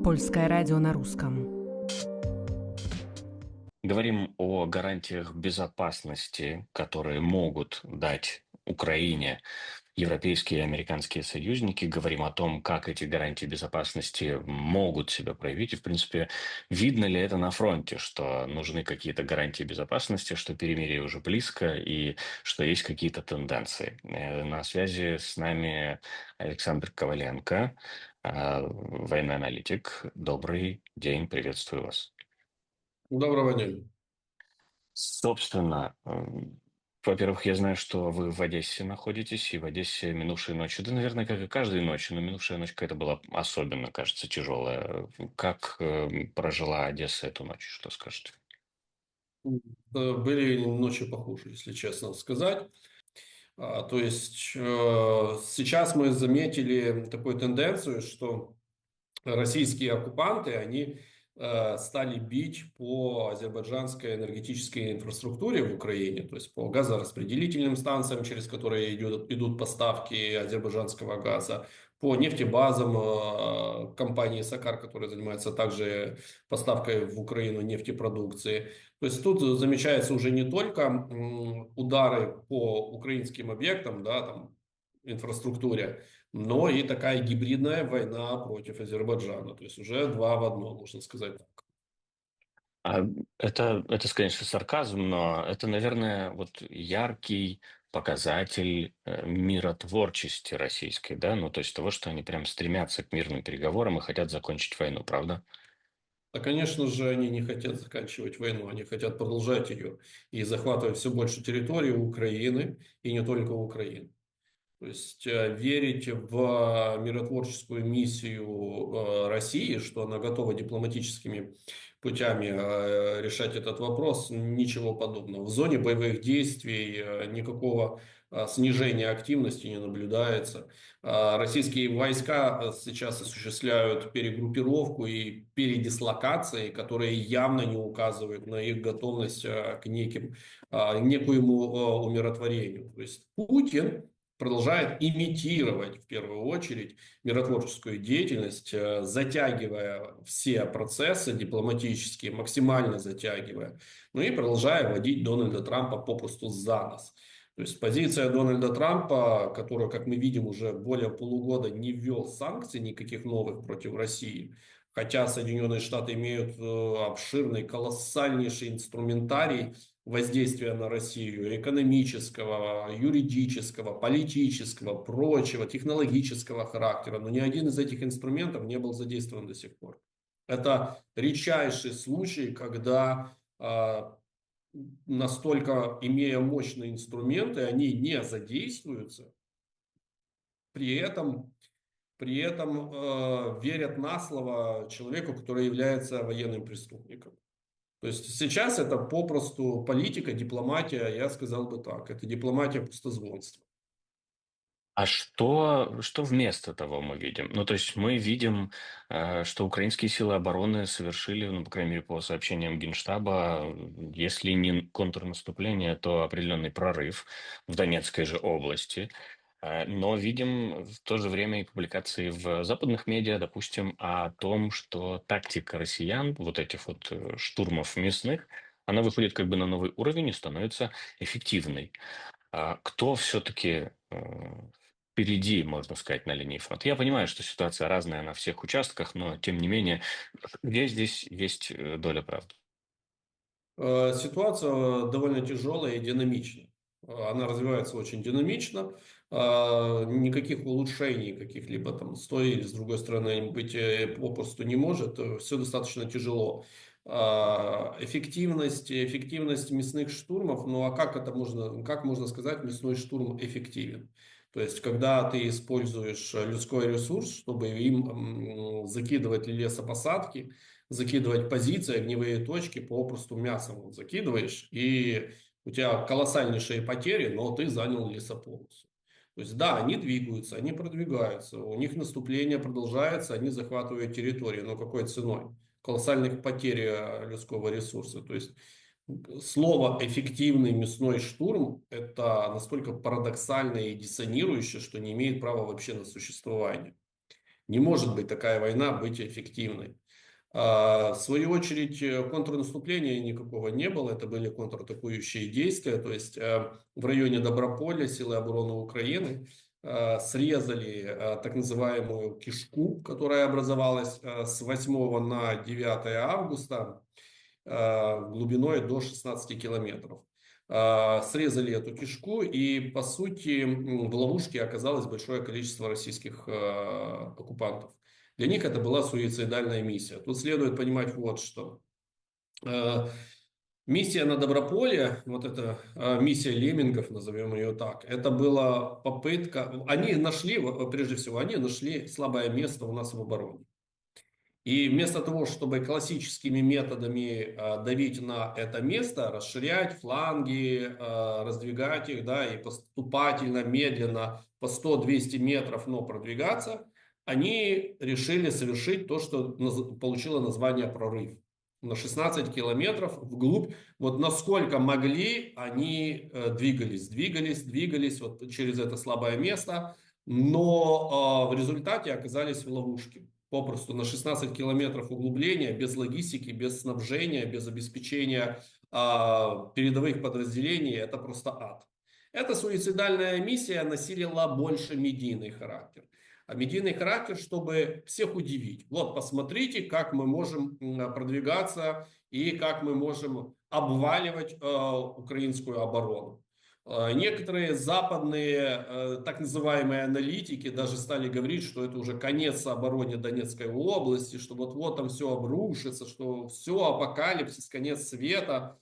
Польское радио на русском. Говорим о гарантиях безопасности, которые могут дать Украине европейские и американские союзники. Говорим о том, как эти гарантии безопасности могут себя проявить. И, в принципе, видно ли это на фронте, что нужны какие-то гарантии безопасности, что перемирие уже близко и что есть какие-то тенденции. На связи с нами Александр Коваленко, военный аналитик. Добрый день, приветствую вас. Доброго дня. Собственно, во-первых, я знаю, что вы в Одессе находитесь, и в Одессе минувшей ночью, да, наверное, как и каждой ночью, но минувшая ночь какая-то была особенно, кажется, тяжелая. Как прожила Одесса эту ночь, что скажете? Были ночи похуже, если честно сказать. То есть сейчас мы заметили такую тенденцию, что российские оккупанты, они стали бить по азербайджанской энергетической инфраструктуре в Украине, то есть по газораспределительным станциям, через которые идут поставки азербайджанского газа, по нефтебазам компании «Сакар», которая занимается также поставкой в Украину нефтепродукции. То есть тут замечается уже не только удары по украинским объектам, да, там, инфраструктуре, но и такая гибридная война против Азербайджана. То есть уже два в одном, можно сказать так. А это, конечно, сарказм, но это, наверное, вот яркий показатель миротворчести российской, да, ну, то есть того, что они прям стремятся к мирным переговорам и хотят закончить войну, правда? А, конечно же, они не хотят заканчивать войну, они хотят продолжать ее и захватывать все больше территории Украины, и не только Украины. То есть верить в миротворческую миссию России, что она готова дипломатическими путями решать этот вопрос, ничего подобного. В зоне боевых действий никакого снижения активности не наблюдается. Российские войска сейчас осуществляют перегруппировку и передислокации, которые явно не указывают на их готовность к некоему умиротворению. То есть Путин продолжает имитировать в первую очередь миротворческую деятельность, затягивая все процессы дипломатические, максимально затягивая, ну и продолжая водить Дональда Трампа попросту за нос. То есть позиция Дональда Трампа, которую, как мы видим, уже более полугода не ввел санкций никаких новых против России, хотя Соединенные Штаты имеют обширный, колоссальнейший инструментарий воздействия на Россию, экономического, юридического, политического, прочего, технологического характера. Но ни один из этих инструментов не был задействован до сих пор. Это редчайший случай, когда настолько, имея мощные инструменты, они не задействуются, при этом верят на слово человеку, который является военным преступником. То есть сейчас это попросту политика, дипломатия, я сказал бы так, это дипломатия пустозвонства. А что вместо того мы видим? Ну, то есть мы видим, что украинские силы обороны совершили, ну, по крайней мере, по сообщениям Генштаба, если не контрнаступление, то определенный прорыв в Донецкой же области. Но видим в то же время и публикации в западных медиа, допустим, о том, что тактика россиян, вот этих вот штурмов мясных, она выходит как бы на новый уровень и становится эффективной. Кто все-таки впереди, можно сказать, на линии фронта? Я понимаю, что ситуация разная на всех участках, но тем не менее, где здесь есть доля правды? Ситуация довольно тяжелая и динамичная. Она развивается очень динамично. Никаких улучшений каких-либо там с той или с другой стороны быть попросту не может. Все достаточно тяжело. Эффективность мясных штурмов, ну а как можно сказать, мясной штурм эффективен? То есть, когда ты используешь людской ресурс, чтобы им закидывать лесопосадки, закидывать позиции, огневые точки, попросту мясом вот закидываешь, и у тебя колоссальнейшие потери, но ты занял лесополосу. То есть, да, они двигаются, они продвигаются, у них наступление продолжается, они захватывают территорию, но какой ценой? Колоссальных потерь людского ресурса. То есть, слово «эффективный мясной штурм» это настолько парадоксально и диссонирующе, что не имеет права вообще на существование. Не может быть такая война быть эффективной. В свою очередь, контрнаступления никакого не было, это были контратакующие действия, то есть в районе Доброполя силы обороны Украины срезали так называемую кишку, которая образовалась с 8 на 9 августа глубиной до 16 километров. Срезали эту кишку, и, по сути, в ловушке оказалось большое количество российских оккупантов. Для них это была суицидальная миссия. Тут следует понимать вот что. Миссия на Доброполе, вот эта миссия леммингов, назовем ее так, это была попытка, они нашли, прежде всего, они нашли слабое место у нас в обороне. И вместо того, чтобы классическими методами давить на это место, расширять фланги, раздвигать их, да, и поступательно, медленно, по 100-200 метров, но продвигаться, они решили совершить то, что получило название прорыв. На 16 километров вглубь, вот насколько могли, они двигались вот через это слабое место, но в результате оказались в ловушке. Попросту на 16 километров углубления, без логистики, без снабжения, без обеспечения передовых подразделений, это просто ад. Эта суицидальная миссия носила больше медийный характер. А медийный характер, чтобы всех удивить. Вот, посмотрите, как мы можем продвигаться и как мы можем обваливать украинскую оборону. Некоторые западные так называемые аналитики даже стали говорить, что это уже конец обороне Донецкой области, что вот-вот там все обрушится, что все, апокалипсис, конец света.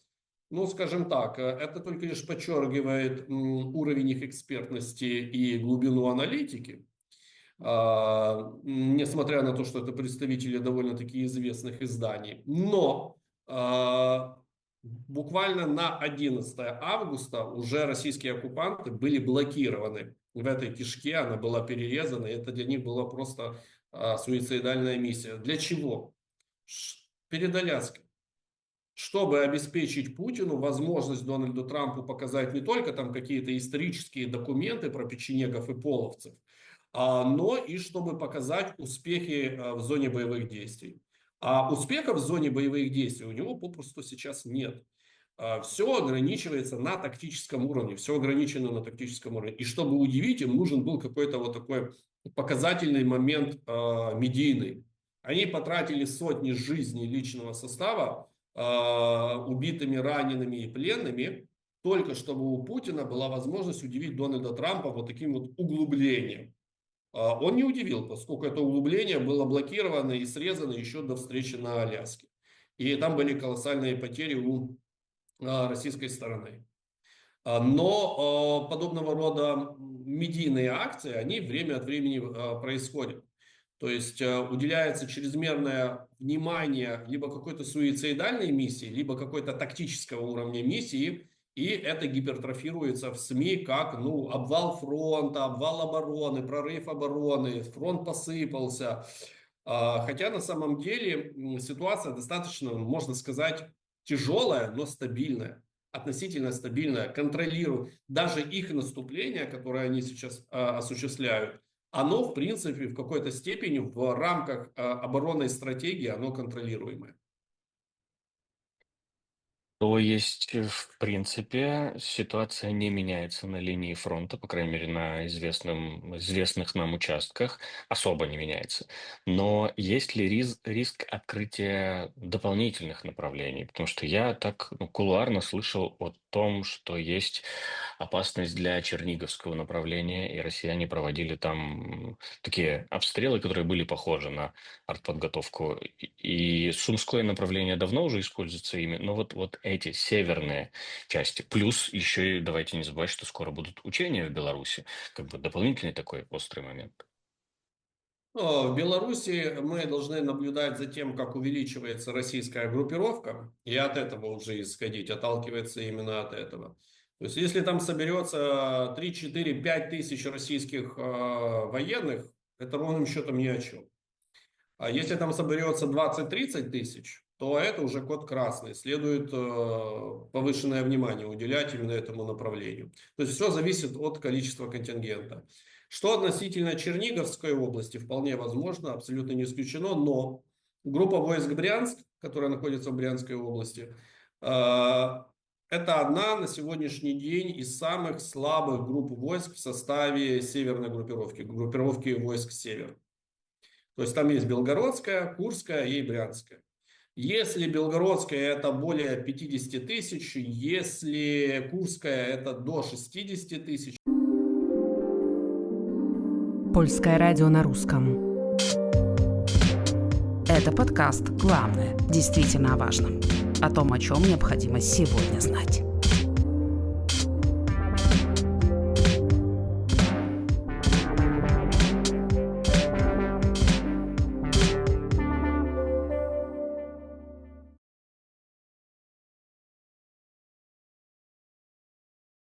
Ну, скажем так, это только лишь подчеркивает уровень их экспертности и глубину аналитики. Несмотря на то, что это представители довольно-таки известных изданий. Но буквально на 11 августа уже российские оккупанты были блокированы в этой кишке, она была перерезана, и это для них была просто суицидальная миссия. Для чего? Перед Аляской. Чтобы обеспечить Путину возможность Дональду Трампу показать не только там какие-то исторические документы про печенегов и половцев, но и чтобы показать успехи в зоне боевых действий. А успехов в зоне боевых действий у него попросту сейчас нет. Все ограничивается на тактическом уровне, все ограничено на тактическом уровне. И чтобы удивить, им нужен был какой-то вот такой показательный момент медийный. Они потратили сотни жизней личного состава убитыми, ранеными и пленными, только чтобы у Путина была возможность удивить Дональда Трампа вот таким вот углублением. Он не удивил, поскольку это углубление было блокировано и срезано еще до встречи на Аляске. И там были колоссальные потери у российской стороны. Но подобного рода медийные акции, они время от времени происходят. То есть уделяется чрезмерное внимание либо какой-то суицидальной миссии, либо какой-то тактического уровня миссии, и это гипертрофируется в СМИ как обвал фронта, обвал обороны, прорыв обороны, фронт посыпался. Хотя на самом деле ситуация достаточно, можно сказать, тяжелая, но стабильная, относительно стабильная, контролирует даже их наступление, которое они сейчас осуществляют. Оно, в принципе, в какой-то степени в рамках оборонной стратегии, оно контролируемое. То есть, в принципе, ситуация не меняется на линии фронта, по крайней мере, на известных нам участках, особо не меняется. Но есть ли риск открытия дополнительных направлений? Потому что я так кулуарно слышал о том, что есть опасность для Черниговского направления, и россияне проводили там такие обстрелы, которые были похожи на артподготовку. И Сумское направление давно уже используется ими, но вот эти северные части, плюс еще и давайте не забывать, что скоро будут учения в Беларуси, как бы дополнительный такой острый момент. В Беларуси мы должны наблюдать за тем, как увеличивается российская группировка, и от этого уже исходить, отталкивается именно от этого. То есть, если там соберется 3, 4, 5 тысяч российских военных, это ровным счетом ни о чем. А если там соберется 20-30 тысяч, то это уже код красный. Следует повышенное внимание уделять именно этому направлению. То есть все зависит от количества контингента. Что относительно Черниговской области, вполне возможно, абсолютно не исключено, но группа войск Брянск, которая находится в Брянской области, это одна на сегодняшний день из самых слабых групп войск в составе северной группировки войск «Север». То есть там есть Белгородская, Курская и Брянская. Если Белгородская это более 50 тысяч, если Курская это до 60 тысяч. Польское радио на русском. Это подкаст «Главное. Действительно о важном». О том, о чем необходимо сегодня знать.